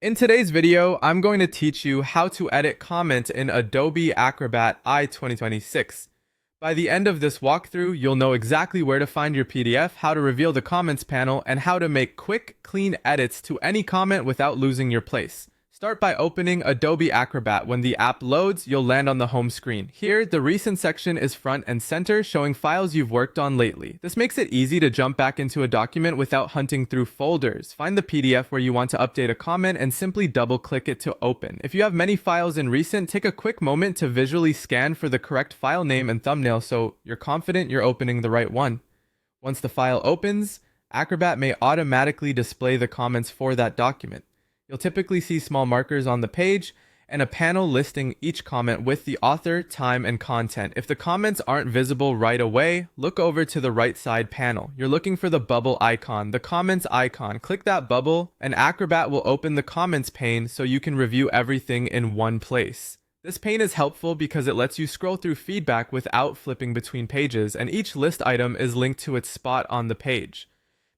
In today's video, I'm going to teach you how to edit comment in Adobe Acrobat I 2026. By the end of this walkthrough, you'll know exactly where to find your PDF, how to reveal the comments panel, and how to make quick, clean edits to any comment without losing your place. Start by opening Adobe Acrobat. When the app loads, you'll land on the home screen. Here, the recent section is front and center, showing files you've worked on lately. This makes it easy to jump back into a document without hunting through folders. Find the PDF where you want to update a comment and simply double-click it to open. If you have many files in recent, take a quick moment to visually scan for the correct file name and thumbnail so you're confident you're opening the right one. Once the file opens, Acrobat may automatically display the comments for that document. You'll typically see small markers on the page and a panel listing each comment with the author, time, and content. If the comments aren't visible right away, look over to the right side panel. You're looking for the bubble icon, the comments icon. Click that bubble and Acrobat will open the comments pane so you can review everything in one place. This pane is helpful because it lets you scroll through feedback without flipping between pages, and each list item is linked to its spot on the page.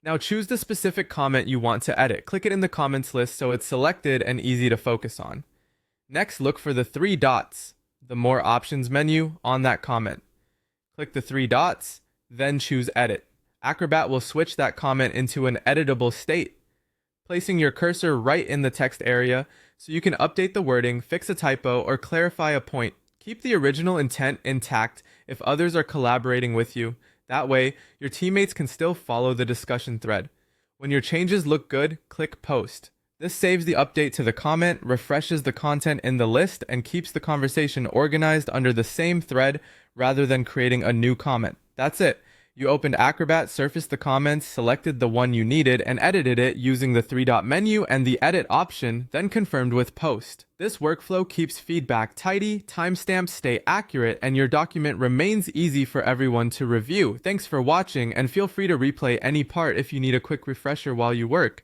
Now choose the specific comment you want to edit. Click it in the comments list so it's selected and easy to focus on. Next, look for the three dots, the More Options menu, on that comment. Click the three dots, then choose Edit. Acrobat will switch that comment into an editable state, placing your cursor right in the text area so you can update the wording, fix a typo, or clarify a point. Keep the original intent intact if others are collaborating with you. That way, your teammates can still follow the discussion thread. When your changes look good, click Post. This saves the update to the comment, refreshes the content in the list, and keeps the conversation organized under the same thread rather than creating a new comment. That's it. You opened Acrobat, surfaced the comments, selected the one you needed, and edited it using the three-dot menu and the edit option, then confirmed with Post. This workflow keeps feedback tidy, timestamps stay accurate, and your document remains easy for everyone to review. Thanks for watching, and feel free to replay any part if you need a quick refresher while you work.